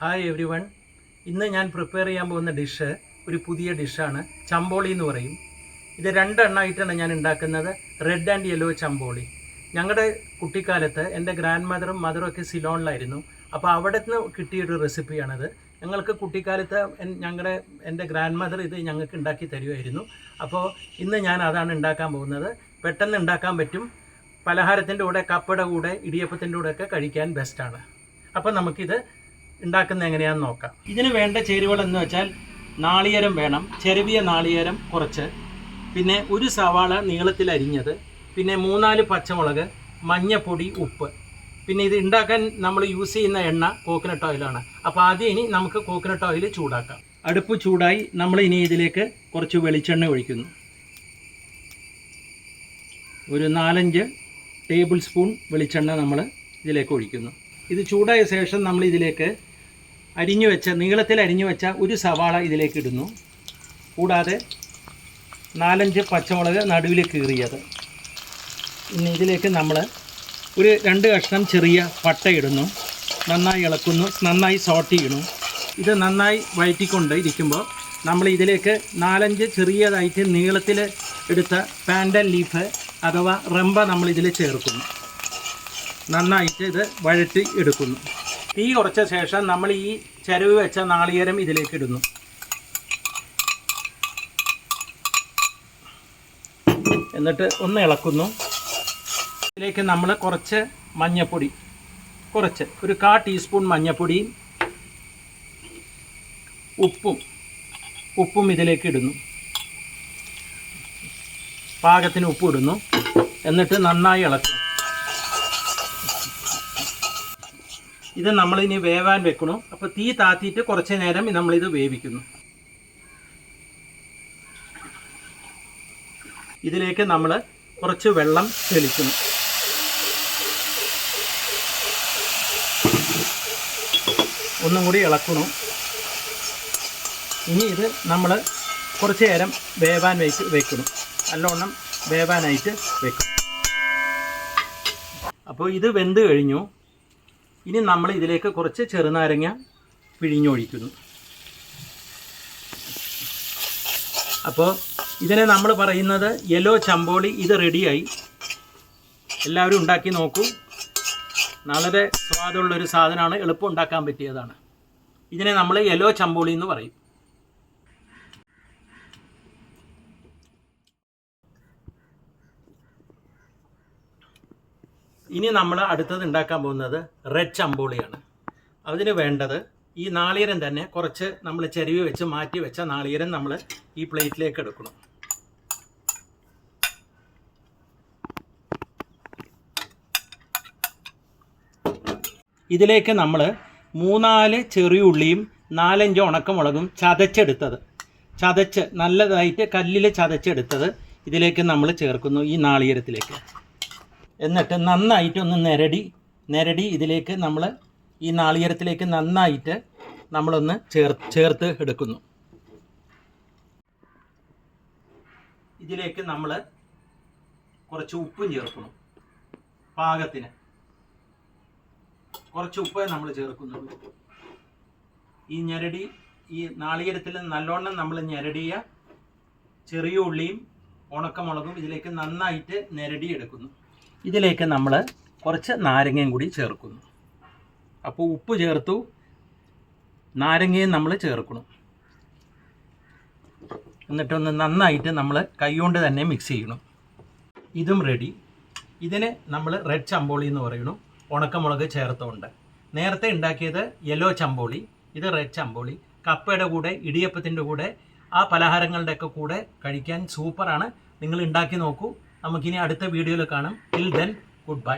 Hi every one. ഇന്ന് ഞാൻ prepare ചെയ്യാൻ പോകുന്ന ഡിഷ് ഒരു പുതിയ ഡിഷാണ്. ചമ്പോളി എന്ന് പറയും. ഇത് രണ്ടെണ്ണമായിട്ടാണ് ഞാൻ ഉണ്ടാക്കുന്നത്. റെഡ് ആൻഡ് യെല്ലോ ചമ്പോളി. ഞങ്ങളുടെ കുട്ടിക്കാലത്ത് എൻ്റെ ഗ്രാൻഡ് മദറും മദറും ഒക്കെ സിലോണിലായിരുന്നു. അപ്പോൾ അവിടെ നിന്ന് കിട്ടിയൊരു റെസിപ്പിയാണത്. ഞങ്ങൾക്ക് കുട്ടിക്കാലത്ത് എൻ്റെ ഗ്രാൻഡ് മദർ ഇത് ഞങ്ങൾക്ക് ഉണ്ടാക്കി തരുമായിരുന്നു. അപ്പോൾ ഇന്ന് ഞാൻ അതാണ് ഉണ്ടാക്കാൻ പോകുന്നത്. പെട്ടെന്ന് ഉണ്ടാക്കാൻ പറ്റും. പലഹാരത്തിൻ്റെ കൂടെ, കപ്പയുടെ കൂടെ, ഇടിയപ്പത്തിൻ്റെ കൂടെയൊക്കെ കഴിക്കാൻ ബെസ്റ്റാണ്. അപ്പോൾ നമുക്കിത് ഉണ്ടാക്കുന്നത് എങ്ങനെയാണെന്ന് നോക്കാം. ഇതിന് വേണ്ട ചേരുവകൾ എന്ന് വെച്ചാൽ നാളികേരം വേണം, ചെറുവിയ നാളികേരം കുറച്ച്, പിന്നെ ഒരു സവാള നീളത്തിൽ അരിഞ്ഞത്, പിന്നെ 3-4 പച്ചമുളക്, മഞ്ഞപ്പൊടി, ഉപ്പ്. പിന്നെ ഇത് ഉണ്ടാക്കാൻ നമ്മൾ യൂസ് ചെയ്യുന്ന എണ്ണ കോക്കനട്ട് ഓയിലാണ്. അപ്പോൾ ആദ്യം ഇനി നമുക്ക് കോക്കനട്ട് ഓയിൽ ചൂടാക്കാം. അടുപ്പ് ചൂടായി നമ്മൾ ഇനി ഇതിലേക്ക് കുറച്ച് വെളിച്ചെണ്ണ ഒഴിക്കുന്നു. ഒരു 4-5 ടേബിൾ സ്പൂൺ വെളിച്ചെണ്ണ നമ്മൾ ഇതിലേക്ക് ഒഴിക്കുന്നു. ഇത് ചൂടായ ശേഷം നമ്മൾ ഇതിലേക്ക് നീളത്തിൽ അരിഞ്ഞു വെച്ച ഒരു സവാള ഇതിലേക്ക് ഇടുന്നു. കൂടാതെ 4-5 പച്ചമുളക് നടുവിൽ കീറിയത്. ഇനി ഇതിലേക്ക് നമ്മൾ ഒരു 2 കഷ്ണം ചെറിയ പട്ട ഇടുന്നു. നന്നായി ഇളക്കുന്നു, നന്നായി സോട്ട് ചെയ്യണം. ഇത് നന്നായി വഴറ്റിക്കൊണ്ട് ഇരിക്കുമ്പോൾ നമ്മൾ ഇതിലേക്ക് 4-5 ചെറിയതായിട്ട് നീളത്തിൽ എടുത്ത പാൻഡൻ ലീഫ് അഥവാ റംബ നമ്മൾ ഇതിൽ ചേർക്കുന്നു. നന്നായിട്ട് ഇത് വഴറ്റി എടുക്കുന്നു. തീ കുറച്ച ശേഷം നമ്മൾ ഈ ചിരവ് വെച്ച നാളികേരം ഇതിലേക്ക് ഇടുന്നു. എന്നിട്ട് ഒന്ന് ഇളക്കുന്നു. ഇതിലേക്ക് നമ്മൾ കുറച്ച് മഞ്ഞൾപ്പൊടി, ഒരു 1/4 ടീസ്പൂൺ മഞ്ഞൾപ്പൊടിയും ഉപ്പും ഇതിലേക്ക് ഇടുന്നു. പാകത്തിന് ഉപ്പ് ഇടുന്നു. എന്നിട്ട് നന്നായി ഇളക്കുന്നു. ഇത് നമ്മളിനി വേവാൻ വെക്കണം. അപ്പോൾ തീ താത്തിയിട്ട് കുറച്ച് നേരം നമ്മളിത് വേവിക്കുന്നു. ഇതിലേക്ക് നമ്മൾ കുറച്ച് വെള്ളം തെളിക്കുന്നു. ഒന്നും കൂടി ഇളക്കണം. ഇനി ഇത് നമ്മൾ കുറച്ച് നേരം വേവാൻ വെക്കണം. നല്ലോണം വേവാനായിട്ട് വെക്കണം. അപ്പോൾ ഇത് വെന്ത് കഴിഞ്ഞു. ഇനി നമ്മൾ ഇതിലേക്ക് കുറച്ച് ചെറുനാരങ്ങ പിഴിഞ്ഞൊഴിക്കുന്നു. അപ്പോൾ ഇതിനെ നമ്മൾ പറയുന്നത് യെല്ലോ ചമ്പോളി. ഇത് റെഡിയായി. എല്ലാവരും ഉണ്ടാക്കി നോക്കൂ. വളരെ സ്വാദുള്ളൊരു സാധനമാണ്. എളുപ്പം ഉണ്ടാക്കാൻ പറ്റിയതാണ്. ഇതിനെ നമ്മൾ യെല്ലോ ചമ്പോളി എന്ന് പറയും. ഇനി നമ്മൾ അടുത്തത് ഉണ്ടാക്കാൻ പോകുന്നത് റെഡ് ചമ്പോളിയാണ്. അതിന് വേണ്ടത് ഈ നാളികേരം തന്നെ കുറച്ച് നമ്മൾ ചെരുവി വെച്ച് മാറ്റി വെച്ച നാളികേരം നമ്മൾ ഈ പ്ലേറ്റിലേക്ക് എടുക്കണം. ഇതിലേക്ക് നമ്മൾ 3-4 ചെറിയ ഉള്ളിയും 4-5 ഉണക്കമുളകും ചതച്ച് നല്ലതായിട്ട് കല്ലിൽ ചതച്ചെടുത്തത് ഇതിലേക്ക് നമ്മൾ ചേർക്കുന്നു. ഈ നാളികേരത്തിലേക്ക് എന്നിട്ട് നന്നായിട്ടൊന്ന് നിരടി ഇതിലേക്ക് നമ്മൾ ഈ നാളികേരത്തിലേക്ക് നന്നായിട്ട് നമ്മളൊന്ന് ചേർത്ത് എടുക്കുന്നു. ഇതിലേക്ക് നമ്മൾ കുറച്ച് ഉപ്പും ചേർക്കണം. പാകത്തിന് കുറച്ച് ഉപ്പ് നമ്മൾ ചേർക്കുന്നുള്ളൂ. ഈ നാളികേരത്തിൽ നല്ലോണം നമ്മൾ ഞെരടിയ ചെറിയ ഉള്ളിയും ഉണക്കമുളകും ഇതിലേക്ക് നന്നായിട്ട് എടുക്കുന്നു. ഇതിലേക്ക് നമ്മൾ കുറച്ച് നാരങ്ങയും കൂടി ചേർക്കുന്നു. അപ്പോൾ ഉപ്പ് ചേർത്തു, നാരങ്ങയും നമ്മൾ ചേർക്കണം. എന്നിട്ടൊന്ന് നന്നായിട്ട് നമ്മൾ കൈകൊണ്ട് തന്നെ മിക്സ് ചെയ്യണം. ഇതും റെഡി. ഇതിന് നമ്മൾ റെഡ് ചമ്പോളി എന്ന് പറയുന്നു. ഉണക്കമുളക് ചേർത്തുകൊണ്ട് നേരത്തെ ഉണ്ടാക്കിയത് യെല്ലോ ചമ്പോളി. ഇത് റെഡ് ചമ്പോളി. കപ്പയുടെ കൂടെ, ഇടിയപ്പത്തിൻ്റെ കൂടെ, ആ പലഹാരങ്ങളുടെയൊക്കെ കൂടെ കഴിക്കാൻ സൂപ്പറാണ്. നിങ്ങൾ ഉണ്ടാക്കി നോക്കൂ. നമുക്കിനി അടുത്ത വീഡിയോയിൽ കാണാം. Till then, good bye.